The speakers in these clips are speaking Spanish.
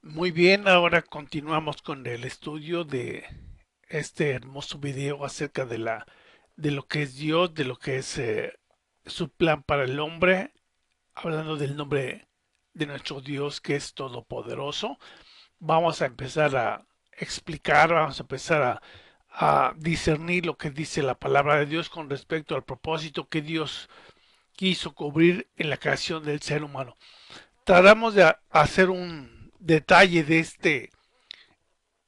Muy bien, ahora continuamos con el estudio de este hermoso video acerca de lo que es Dios, de lo que es su plan para el hombre, hablando del nombre de nuestro Dios que es todopoderoso. Vamos a empezar a explicar, vamos a empezar a discernir lo que dice la palabra de Dios con respecto al propósito que Dios quiso cubrir en la creación del ser humano. Tratamos de hacer un detalle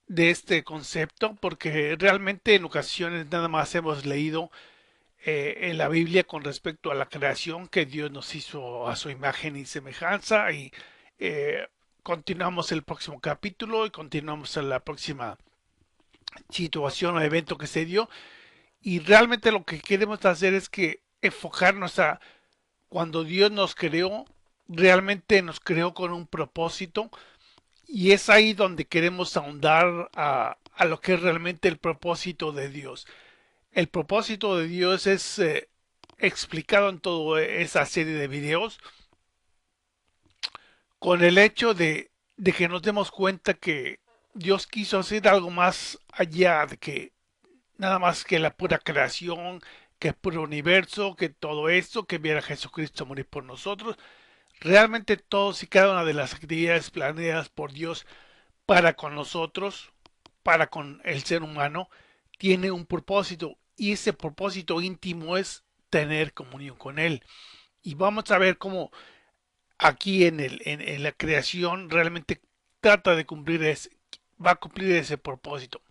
de este concepto porque realmente en ocasiones nada más hemos leído en la Biblia con respecto a la creación que Dios nos hizo a su imagen y semejanza y eh, continuamos el próximo capítulo y continuamos en la próxima situación o evento que se dio y realmente lo que queremos hacer es que enfocarnos a cuando Dios nos creó, realmente nos creó con un propósito. Y es ahí donde queremos ahondar a lo que es realmente el propósito de Dios. El propósito de Dios es explicado en toda esa serie de videos con el hecho de que nos demos cuenta que Dios quiso hacer algo más allá de que nada más que la pura creación, que el puro universo, que todo esto, que viera a Jesucristo morir por nosotros. Realmente todos y cada una de las actividades planeadas por Dios para con nosotros, para con el ser humano, tiene un propósito y ese propósito íntimo es tener comunión con Él. Y vamos a ver cómo aquí en la creación realmente trata de cumplir va a cumplir ese propósito.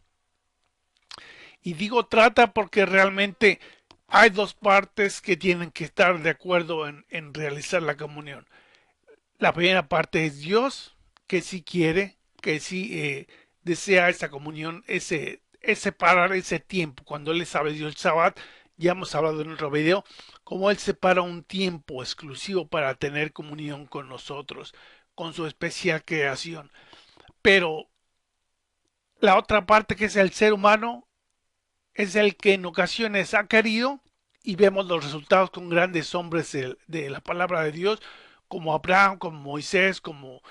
Y digo trata porque realmente hay dos partes que tienen que estar de acuerdo en realizar la comunión. La primera parte es Dios, que sí quiere, que sí desea esa comunión, ese separar ese tiempo. Cuando Él estableció el Sabbat, ya hemos hablado en otro video, cómo Él separa un tiempo exclusivo para tener comunión con nosotros, con su especial creación. Pero la otra parte que es el ser humano, es el que en ocasiones ha querido y vemos los resultados con grandes hombres de la palabra de Dios, como Abraham, como Moisés, como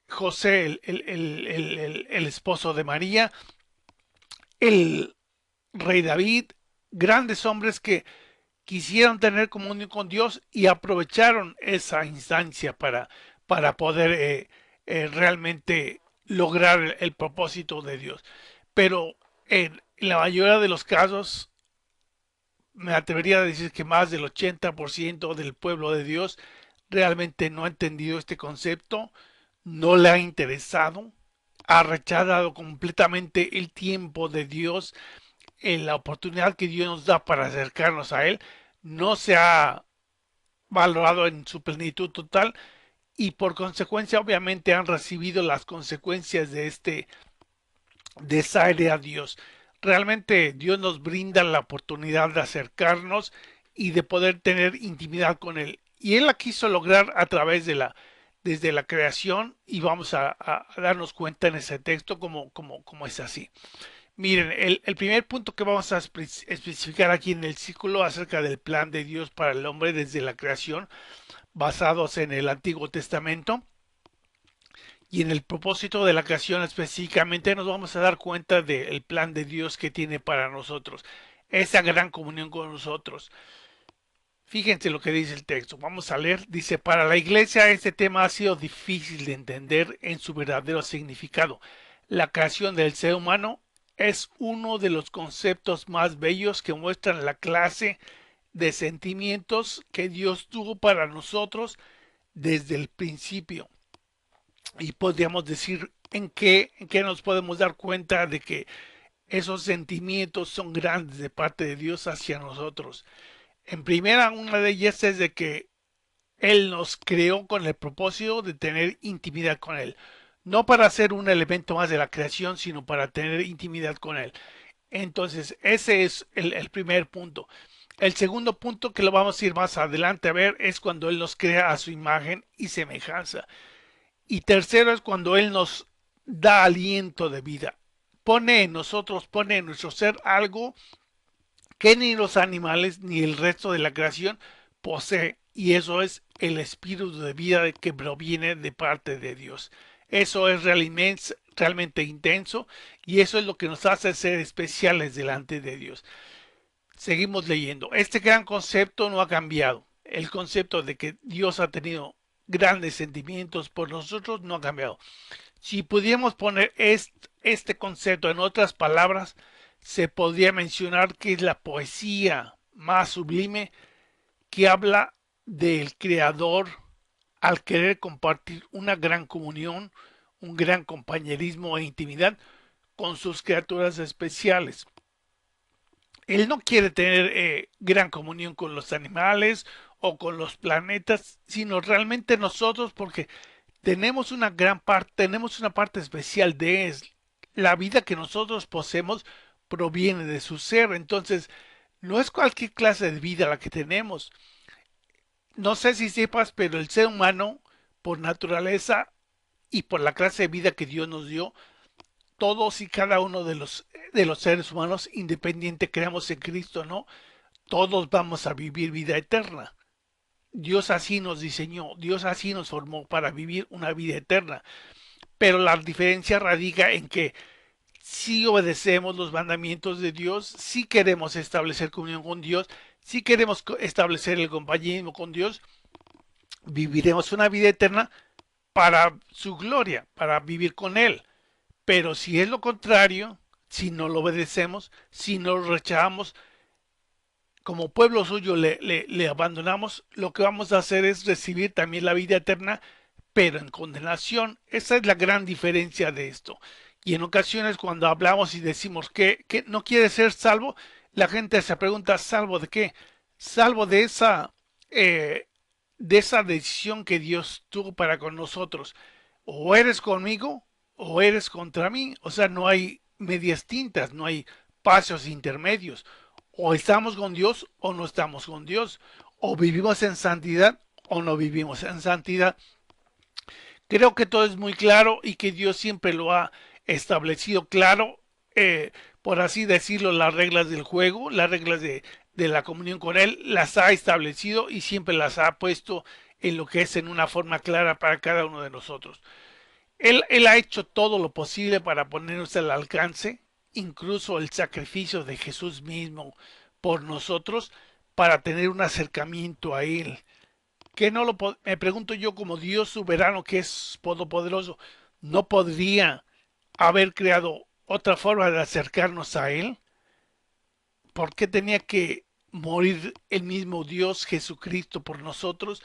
José, el esposo de María, el rey David, grandes hombres que quisieron tener comunión con Dios y aprovecharon esa instancia para poder realmente lograr el propósito de Dios. Pero en la mayoría de los casos, me atrevería a decir que más del 80% del pueblo de Dios realmente no ha entendido este concepto, no le ha interesado, ha rechazado completamente el tiempo de Dios, en la oportunidad que Dios nos da para acercarnos a Él, no se ha valorado en su plenitud total y por consecuencia obviamente han recibido las consecuencias de este desaire a Dios. Realmente Dios nos brinda la oportunidad de acercarnos y de poder tener intimidad con Él. Y Él la quiso lograr a través de desde la creación y vamos a darnos cuenta en ese texto como es así. Miren, el primer punto que vamos a especificar aquí en el círculo acerca del plan de Dios para el hombre desde la creación, basados en el Antiguo Testamento, y en el propósito de la creación específicamente nos vamos a dar cuenta del plan de Dios que tiene para nosotros, esa gran comunión con nosotros. Fíjense lo que dice el texto, vamos a leer, dice, para la iglesia este tema ha sido difícil de entender en su verdadero significado. La creación del ser humano es uno de los conceptos más bellos que muestran la clase de sentimientos que Dios tuvo para nosotros desde el principio. Y podríamos decir en qué nos podemos dar cuenta de que esos sentimientos son grandes de parte de Dios hacia nosotros. En primera, una de ellas es de que Él nos creó con el propósito de tener intimidad con Él. No para ser un elemento más de la creación, sino para tener intimidad con Él. Entonces, ese es el primer punto. El segundo punto que lo vamos a ir más adelante a ver es cuando Él nos crea a su imagen y semejanza. Y tercero es cuando Él nos da aliento de vida. Pone en nosotros, pone en nuestro ser algo que ni los animales ni el resto de la creación posee. Y eso es el espíritu de vida que proviene de parte de Dios. Eso es realmente intenso y eso es lo que nos hace ser especiales delante de Dios. Seguimos leyendo. Este gran concepto no ha cambiado. El concepto de que Dios ha tenido grandes sentimientos por nosotros no ha cambiado. Si pudiéramos poner este concepto en otras palabras, se podría mencionar que es la poesía más sublime que habla del Creador al querer compartir una gran comunión, un gran compañerismo e intimidad con sus criaturas especiales. Él no quiere tener gran comunión con los animales o con los planetas, sino realmente nosotros, porque tenemos una parte especial de él. La vida que nosotros poseemos proviene de su ser, entonces no es cualquier clase de vida la que tenemos. No sé si sepas, pero el ser humano, por naturaleza y por la clase de vida que Dios nos dio, todos y cada uno de los seres humanos, independiente creamos en Cristo o no, todos vamos a vivir vida eterna. Dios así nos diseñó, Dios así nos formó para vivir una vida eterna. Pero la diferencia radica en que si obedecemos los mandamientos de Dios, si queremos establecer comunión con Dios, si queremos establecer el compañerismo con Dios, viviremos una vida eterna para su gloria, para vivir con Él. Pero si es lo contrario, si no lo obedecemos, si no lo rechazamos, como pueblo suyo le abandonamos, lo que vamos a hacer es recibir también la vida eterna, pero en condenación. Esa es la gran diferencia de esto. Y en ocasiones cuando hablamos y decimos que no quiere ser salvo, la gente se pregunta, ¿salvo de qué? Salvo eh, de esa decisión que Dios tuvo para con nosotros. O eres conmigo o eres contra mí. O sea, no hay medias tintas, no hay pasos intermedios. O estamos con Dios o no estamos con Dios. O vivimos en santidad o no vivimos en santidad. Creo que todo es muy claro y que Dios siempre lo ha establecido claro, por así decirlo, las reglas del juego, las reglas de la comunión con Él, las ha establecido y siempre las ha puesto en lo que es en una forma clara para cada uno de nosotros. Él ha hecho todo lo posible para ponernos al alcance, incluso el sacrificio de Jesús mismo por nosotros, para tener un acercamiento a Él. Que no lo me pregunto yo, como Dios soberano que es todopoderoso, no podría haber creado otra forma de acercarnos a Él. ¿Por qué tenía que morir el mismo Dios Jesucristo por nosotros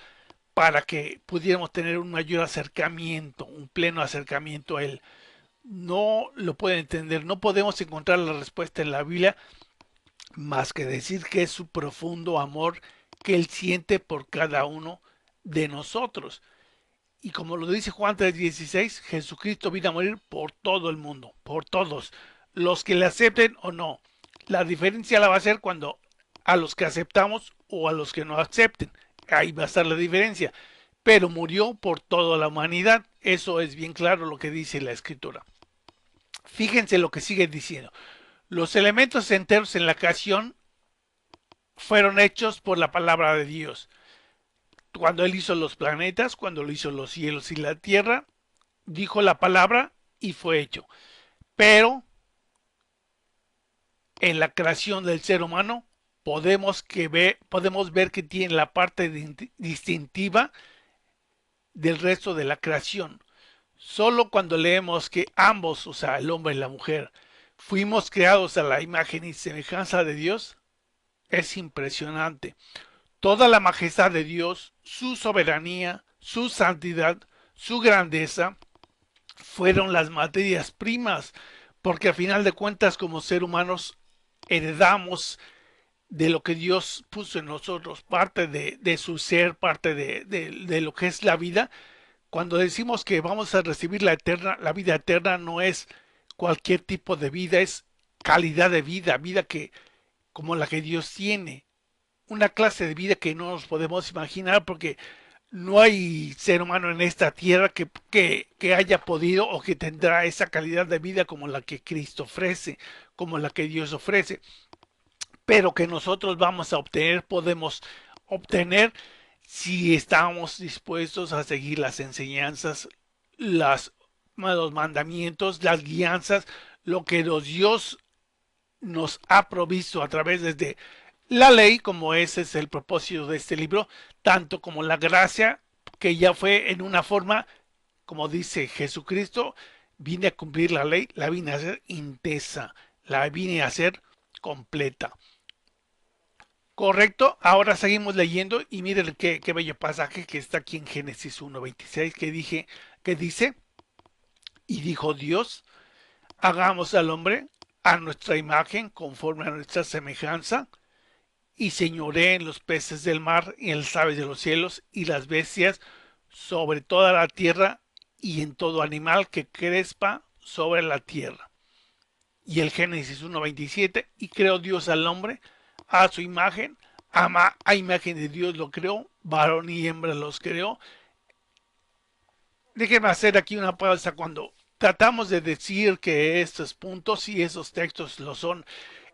para que pudiéramos tener un mayor acercamiento, un pleno acercamiento a Él? No lo pueden entender, no podemos encontrar la respuesta en la Biblia más que decir que es su profundo amor que Él siente por cada uno de nosotros. Y como lo dice Juan 3:16, Jesucristo vino a morir por todo el mundo, por todos, los que le acepten o no. La diferencia la va a ser cuando a los que aceptamos o a los que no acepten. Ahí va a estar la diferencia. Pero murió por toda la humanidad. Eso es bien claro lo que dice la Escritura. Fíjense lo que sigue diciendo. Los elementos enteros en la creación fueron hechos por la palabra de Dios. Cuando Él hizo los planetas, cuando Él hizo los cielos y la tierra, dijo la palabra y fue hecho. Pero en la creación del ser humano podemos ver que tiene la parte distintiva del resto de la creación. Solo cuando leemos que ambos, o sea, el hombre y la mujer, fuimos creados a la imagen y semejanza de Dios, es impresionante. Toda la majestad de Dios, su soberanía, su santidad, su grandeza, fueron las materias primas, porque a final de cuentas como seres humanos heredamos de lo que Dios puso en nosotros, parte de su ser, parte de lo que es la vida. Cuando decimos que vamos a recibir la vida eterna no es cualquier tipo de vida, es calidad de vida, vida que como la que Dios tiene, una clase de vida que no nos podemos imaginar porque no hay ser humano en esta tierra que haya podido o que tendrá esa calidad de vida como la que Cristo ofrece, como la que Dios ofrece, pero que nosotros vamos a obtener, podemos obtener si estamos dispuestos a seguir las enseñanzas, las los mandamientos, las guianzas, lo que Dios nos ha provisto a través de la ley, como ese es el propósito de este libro, tanto como la gracia, que ya fue en una forma, como dice Jesucristo, vine a cumplir la ley, la vine a hacer intesa, la vine a hacer completa. Correcto, ahora seguimos leyendo y miren qué bello pasaje que está aquí en Génesis 1:26 que dice, y dijo Dios, hagamos al hombre a nuestra imagen, conforme a nuestra semejanza, y señoree en los peces del mar y en las aves de los cielos y las bestias sobre toda la tierra y en todo animal que crespa sobre la tierra. Y el Génesis 1:27, y creó Dios al hombre a su imagen, a imagen de Dios lo creó, varón y hembra los creó. Déjenme hacer aquí una pausa cuando tratamos de decir que estos puntos y esos textos lo son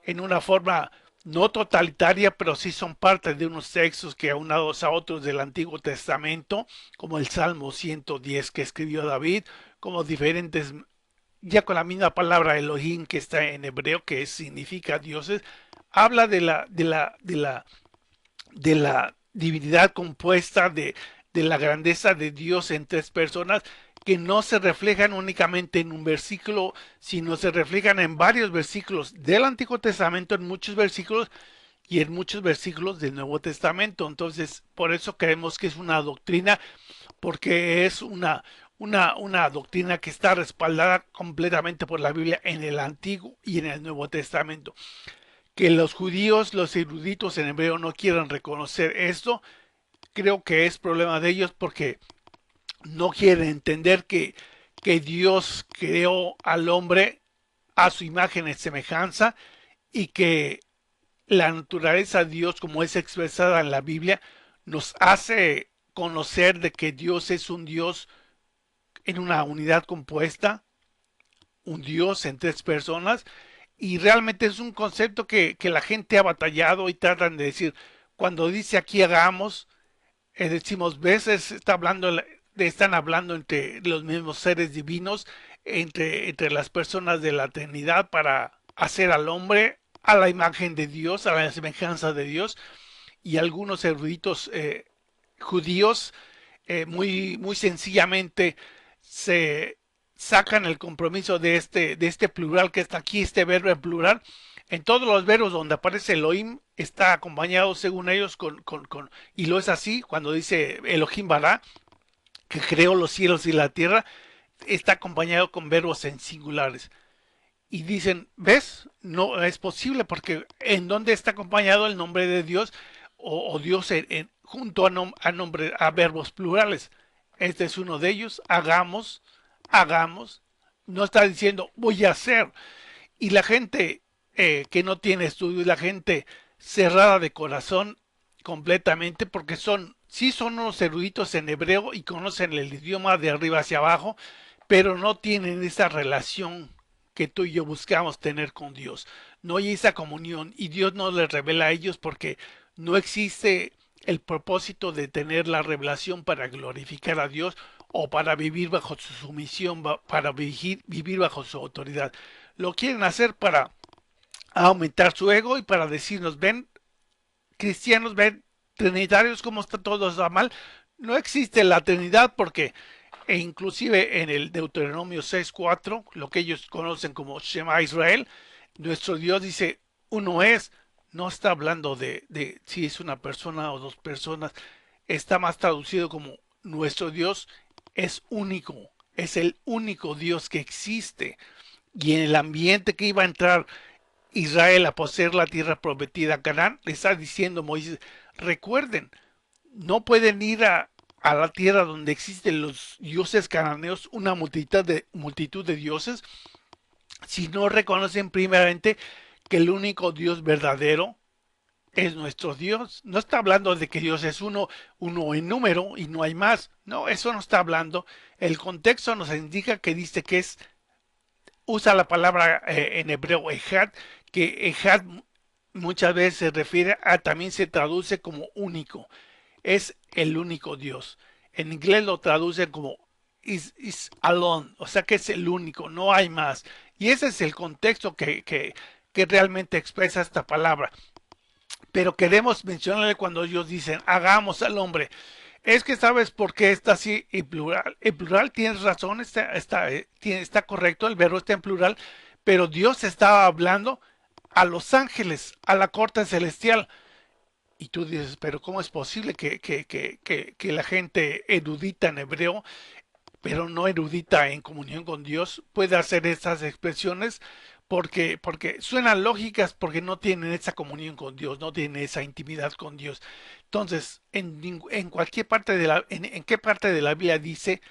en una forma no totalitaria, pero sí son parte de unos textos que aunados a otros del Antiguo Testamento, como el Salmo 110 que escribió David, como diferentes, ya con la misma palabra Elohim que está en hebreo, que significa dioses, habla de la divinidad compuesta, de la grandeza de Dios en tres personas que no se reflejan únicamente en un versículo, sino se reflejan en varios versículos del Antiguo Testamento, en muchos versículos y en muchos versículos del Nuevo Testamento. Entonces, por eso creemos que es una doctrina, porque es una doctrina que está respaldada completamente por la Biblia en el Antiguo y en el Nuevo Testamento. Que los judíos, los eruditos en hebreo no quieran reconocer esto, creo que es problema de ellos porque no quieren entender que Dios creó al hombre a su imagen y semejanza y que la naturaleza de Dios, como es expresada en la Biblia, nos hace conocer de que Dios es un Dios en una unidad compuesta, un Dios en tres personas, y realmente es un concepto que la gente ha batallado y tratan de decir, cuando dice aquí hagamos, decimos, veces está hablando, están hablando entre los mismos seres divinos, entre las personas de la Trinidad para hacer al hombre a la imagen de Dios, a la semejanza de Dios, y algunos eruditos judíos muy sencillamente se sacan el compromiso de este plural que está aquí, este verbo en plural. En todos los verbos donde aparece Elohim está acompañado, según ellos, y lo es así, cuando dice Elohim Bará, que creó los cielos y la tierra, está acompañado con verbos en singulares. Y dicen, ¿ves? No es posible porque ¿en dónde está acompañado el nombre de Dios o Dios junto a verbos plurales? Este es uno de ellos, hagamos. No está diciendo voy a hacer. Y la gente que no tiene estudio y la gente cerrada de corazón completamente porque sí son unos eruditos en hebreo y conocen el idioma de arriba hacia abajo, pero no tienen esa relación que tú y yo buscamos tener con Dios. No hay esa comunión y Dios no les revela a ellos porque no existe el propósito de tener la revelación para glorificar a Dios o para vivir bajo su sumisión, para vivir bajo su autoridad. Lo quieren hacer para aumentar su ego y para decirnos, ven, cristianos, ven, trinitarios, cómo está todo está mal. No existe la Trinidad porque inclusive en el Deuteronomio 6:4, lo que ellos conocen como Shema Israel, nuestro Dios dice, uno es, no está hablando de si es una persona o dos personas, está más traducido como nuestro Dios es único, es el único Dios que existe. Y en el ambiente que iba a entrar Israel a poseer la tierra prometida, Canaán, le está diciendo Moisés, recuerden, no pueden ir a la tierra donde existen los dioses cananeos, una multitud de dioses, si no reconocen primeramente que el único Dios verdadero es nuestro Dios. No está hablando de que Dios es uno en número y no hay más. No, eso no está hablando. El contexto nos indica que dice que usa la palabra en hebreo ejad, que ejad muchas veces se refiere también se traduce como único. Es el único Dios. En inglés lo traducen como is alone, o sea que es el único, no hay más. Y ese es el contexto que realmente expresa esta palabra. Pero queremos mencionarle cuando ellos dicen, hagamos al hombre. Es que sabes por qué está así en plural. En plural tienes razón, está correcto, el verbo está en plural, pero Dios estaba hablando a los ángeles, a la corte celestial. Y tú dices, pero ¿cómo es posible que la gente erudita en hebreo, pero no erudita en comunión con Dios, pueda hacer estas expresiones? Porque suenan lógicas, porque no tienen esa comunión con Dios, no tienen esa intimidad con Dios. Entonces, en cualquier parte ¿en qué parte de la Biblia dice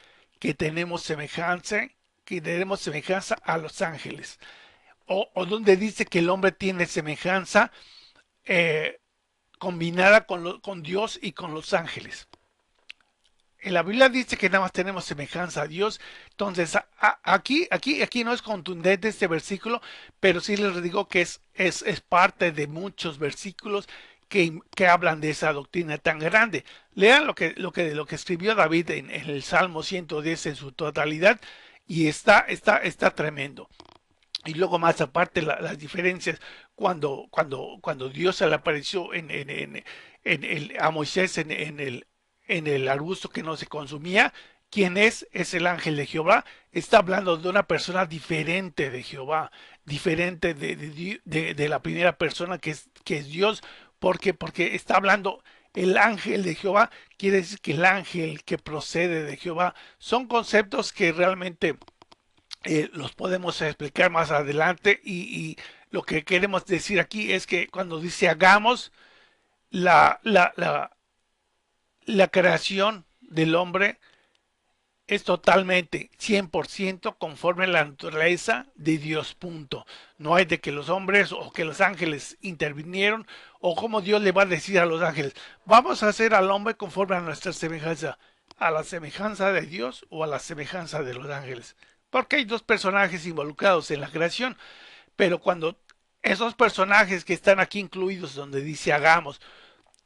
que tenemos semejanza a los ángeles? O donde dice que el hombre tiene semejanza eh, combinada con Dios y con los ángeles. En la Biblia dice que nada más tenemos semejanza a Dios. Entonces, aquí no es contundente este versículo, pero sí les digo que es parte de muchos versículos que hablan de esa doctrina tan grande. Lean lo que escribió David en el Salmo 110 en su totalidad y está tremendo. Y luego más aparte las diferencias cuando Dios se le apareció a Moisés en el arbusto que no se consumía. ¿Quién es? Es el ángel de Jehová. Está hablando de una persona diferente de Jehová, diferente de la primera persona que es Dios. Porque está hablando el ángel de Jehová, quiere decir que el ángel que procede de Jehová. Son conceptos que realmente los podemos explicar más adelante y lo que queremos decir aquí es que cuando dice hagamos la, la, la, la creación del hombre es totalmente 100% conforme a la naturaleza de Dios, punto. No hay de que los hombres o que los ángeles intervinieron o como Dios le va a decir a los ángeles, vamos a hacer al hombre conforme a nuestra semejanza, a la semejanza de Dios o a la semejanza de los ángeles. Porque hay dos personajes involucrados en la creación, pero cuando esos personajes que están aquí incluidos donde dice hagamos,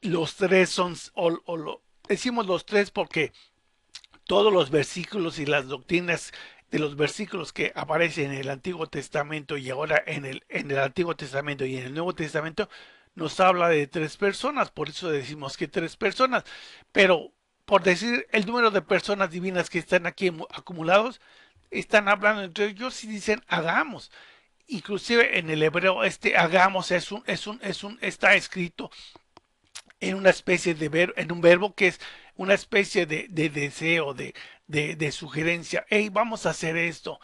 los tres son, decimos los tres porque todos los versículos y las doctrinas de los versículos que aparecen en el Antiguo Testamento y ahora en el Antiguo Testamento y en el Nuevo Testamento nos habla de tres personas, por eso decimos que tres personas, pero por decir el número de personas divinas que están aquí acumulados, están hablando entre ellos y dicen hagamos. Inclusive en el hebreo este hagamos está escrito en una especie de verbo, en un verbo que es una especie de deseo, de sugerencia. Hey, vamos a hacer esto.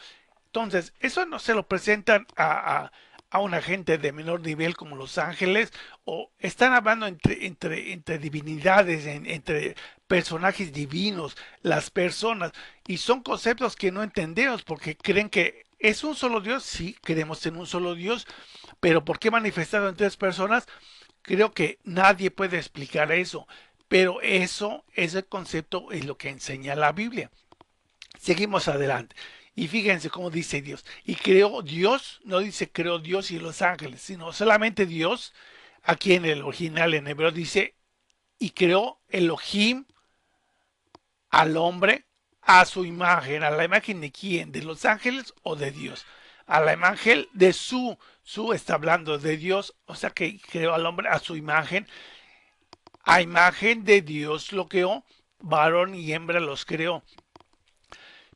Entonces, eso no se lo presentan a una gente de menor nivel como los ángeles, o están hablando entre divinidades, entre personajes divinos, las personas, y son conceptos que no entendemos porque creen que es un solo Dios. Sí, creemos en un solo Dios, pero ¿por qué manifestado en tres personas? Creo que nadie puede explicar eso, pero ese concepto es lo que enseña la Biblia. Seguimos adelante. Y fíjense cómo dice Dios. Y creó Dios, no dice creó Dios y los ángeles, sino solamente Dios. Aquí en el original en hebreo dice, y creó Elohim al hombre a su imagen. ¿A la imagen de quién? ¿De los ángeles o de Dios? A la imagen de su está hablando de Dios, o sea que creó al hombre a su imagen. A imagen de Dios lo creó, varón y hembra los creó.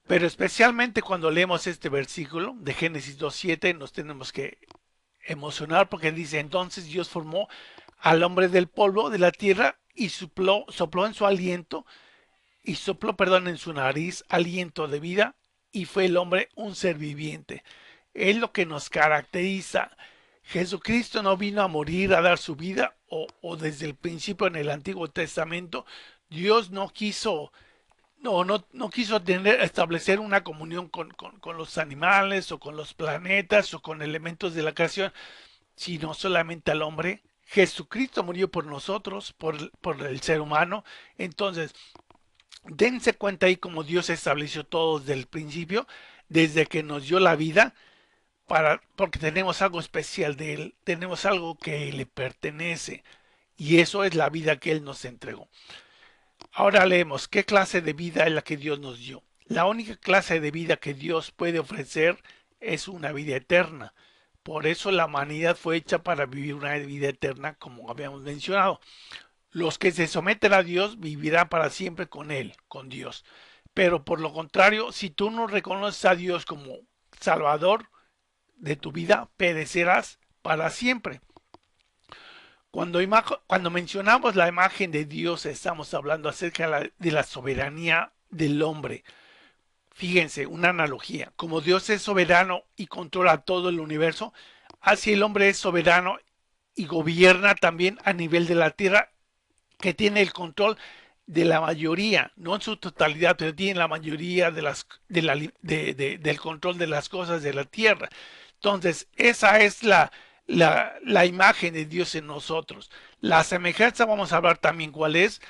Pero especialmente cuando leemos este versículo de Génesis 2:7 nos tenemos que emocionar porque dice, entonces Dios formó al hombre del polvo de la tierra y sopló en su aliento y sopló, perdón, en su nariz aliento de vida y fue el hombre un ser viviente. Es lo que nos caracteriza. Jesucristo no vino a morir, a dar su vida, o desde el principio en el Antiguo Testamento, Dios no quiso establecer una comunión con los animales o con los planetas o con elementos de la creación, sino solamente al hombre. Jesucristo murió por nosotros, por el ser humano. Entonces, dense cuenta ahí como Dios estableció todo desde el principio, desde que nos dio la vida, porque tenemos algo especial de Él, tenemos algo que le pertenece, y eso es la vida que Él nos entregó. Ahora leemos, ¿qué clase de vida es la que Dios nos dio? La única clase de vida que Dios puede ofrecer es una vida eterna. Por eso la humanidad fue hecha para vivir una vida eterna, como habíamos mencionado. Los que se someten a Dios vivirán para siempre con Él, con Dios. Pero por lo contrario, si tú no reconoces a Dios como Salvador de tu vida, perecerás para siempre. Cuando mencionamos la imagen de Dios, estamos hablando acerca de la soberanía del hombre. Fíjense, una analogía. Como Dios es soberano y controla todo el universo, así el hombre es soberano y gobierna también a nivel de la tierra, que tiene el control de la mayoría, no en su totalidad, pero tiene la mayoría del control de las cosas de la tierra. Entonces, esa es la imagen de Dios en nosotros. La semejanza, vamos a hablar también cuál es.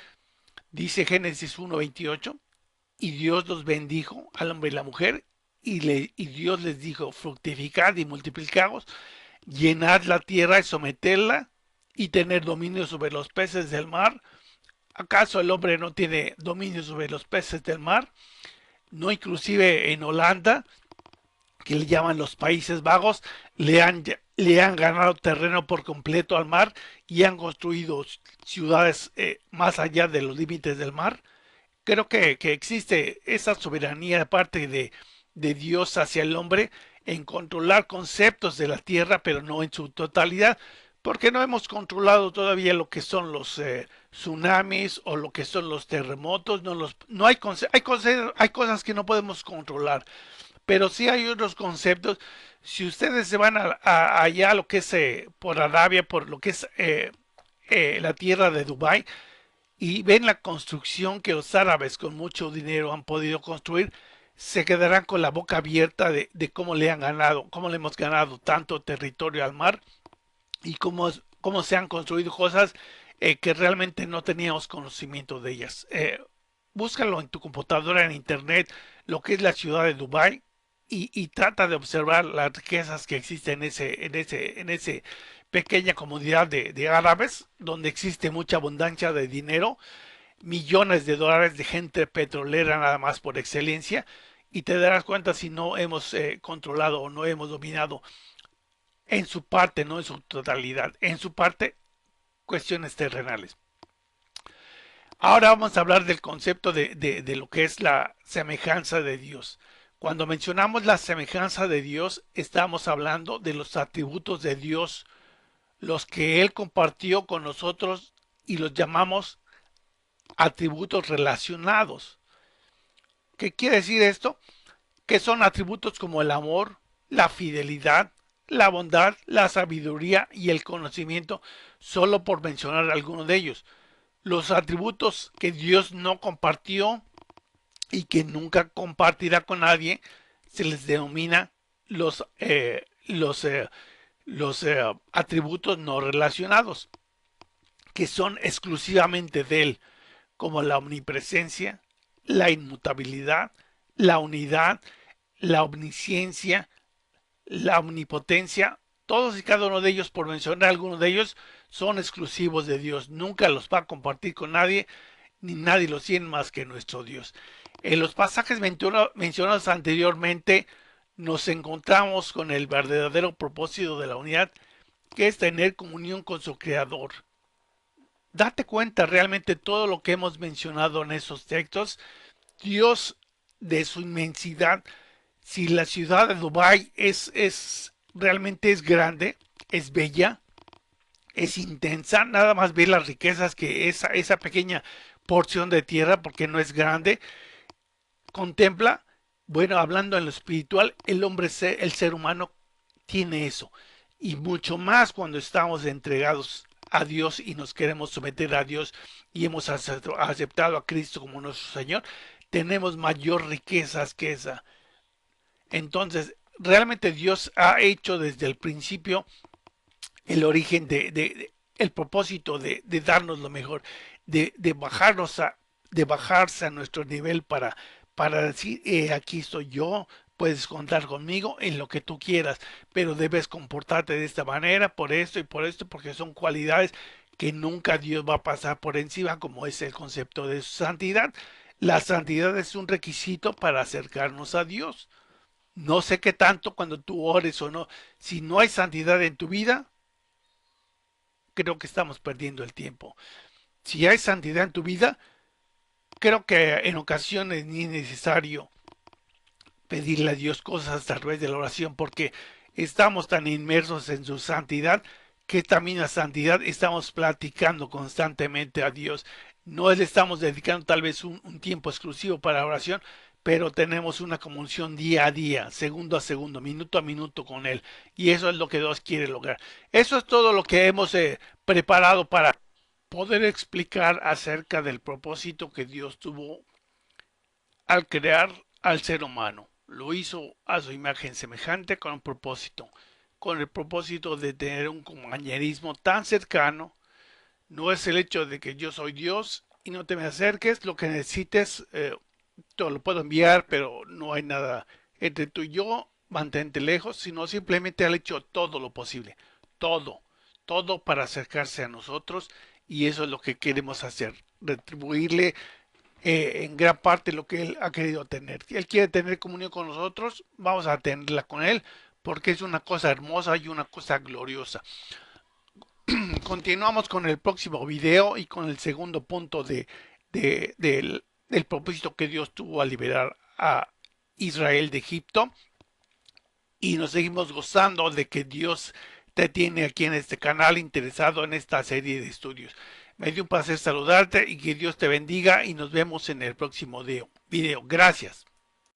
Dice Génesis 1:28, y Dios los bendijo al hombre y la mujer, y Dios les dijo, fructificad y multiplicaos, llenad la tierra y someterla, y tener dominio sobre los peces del mar. ¿Acaso el hombre no tiene dominio sobre los peces del mar? No, inclusive en Holanda, que le llaman los Países Bajos, le han ganado terreno por completo al mar y han construido ciudades más allá de los límites del mar. Creo que existe esa soberanía de parte de Dios hacia el hombre en controlar conceptos de la tierra, pero no en su totalidad, porque no hemos controlado todavía lo que son los tsunamis o lo que son los terremotos. No hay, hay cosas que no podemos controlar, pero sí hay otros conceptos. Si ustedes se van allá, lo que es por Arabia, por lo que es la tierra de Dubái, y ven la construcción que los árabes con mucho dinero han podido construir, se quedarán con la boca abierta de cómo le han ganado, cómo le hemos ganado tanto territorio al mar y cómo se han construido cosas que realmente no teníamos conocimiento de ellas. Búscalo en tu computadora, en internet, lo que es la ciudad de Dubái, y trata de observar las riquezas que existen en ese pequeña comunidad de árabes, donde existe mucha abundancia de dinero, millones de dólares de gente petrolera nada más por excelencia, y te darás cuenta si no hemos controlado o no hemos dominado en su parte, no en su totalidad, en su parte, cuestiones terrenales. Ahora vamos a hablar del concepto de lo que es la semejanza de Dios. Cuando mencionamos la semejanza de Dios, estamos hablando de los atributos de Dios, los que Él compartió con nosotros, y los llamamos atributos relacionados. ¿Qué quiere decir esto? Que son atributos como el amor, la fidelidad, la bondad, la sabiduría y el conocimiento, solo por mencionar algunos de ellos. Los atributos que Dios no compartió y que nunca compartirá con nadie se les denomina los atributos no relacionados, que son exclusivamente de Él, como la omnipresencia, la inmutabilidad, la unidad, la omnisciencia, la omnipotencia. Todos y cada uno de ellos, por mencionar algunos de ellos, son exclusivos de Dios. Nunca los va a compartir con nadie, ni nadie los tiene más que nuestro Dios. En los pasajes mencionados anteriormente, nos encontramos con el verdadero propósito de la unidad, que es tener comunión con su Creador. Date cuenta realmente todo lo que hemos mencionado en esos textos. Dios, de su inmensidad, si la ciudad de Dubái realmente es grande, es bella, es intensa, nada más ver las riquezas que esa pequeña porción de tierra, porque no es grande, contempla. Bueno, hablando en lo espiritual, el ser humano tiene eso, y mucho más cuando estamos entregados a Dios y nos queremos someter a Dios y hemos aceptado a Cristo como nuestro Señor, tenemos mayor riquezas que esa. Entonces, realmente Dios ha hecho desde el principio el origen el propósito de darnos lo mejor, de bajarnos de bajarse a nuestro nivel para decir, aquí estoy yo, puedes contar conmigo en lo que tú quieras, pero debes comportarte de esta manera, por esto, porque son cualidades que nunca Dios va a pasar por encima, como es el concepto de santidad. La santidad es un requisito para acercarnos a Dios. No sé qué tanto cuando tú ores o no. Si no hay santidad en tu vida, creo que estamos perdiendo el tiempo. Si hay santidad en tu vida, creo que en ocasiones ni es necesario pedirle a Dios cosas a través de la oración porque estamos tan inmersos en su santidad que también la santidad estamos platicando constantemente a Dios. No le estamos dedicando tal vez un tiempo exclusivo para la oración, pero tenemos una comunión día a día, segundo a segundo, minuto a minuto con Él. Y eso es lo que Dios quiere lograr. Eso es todo lo que hemos preparado para poder explicar acerca del propósito que Dios tuvo al crear al ser humano. Lo hizo a su imagen semejante con el propósito de tener un compañerismo tan cercano. No es el hecho de que yo soy Dios y no te me acerques, lo que necesites, te lo puedo enviar, pero no hay nada entre tú y yo, mantente lejos, sino simplemente ha hecho todo lo posible, todo, todo para acercarse a nosotros y eso es lo que queremos hacer, retribuirle en gran parte lo que Él ha querido tener. Si Él quiere tener comunión con nosotros, vamos a tenerla con Él, porque es una cosa hermosa y una cosa gloriosa. Continuamos con el próximo video y con el segundo punto del propósito que Dios tuvo al liberar a Israel de Egipto. Y nos seguimos gozando de que Dios te tiene aquí en este canal interesado en esta serie de estudios. Me dio un placer saludarte y que Dios te bendiga y nos vemos en el próximo video. Gracias.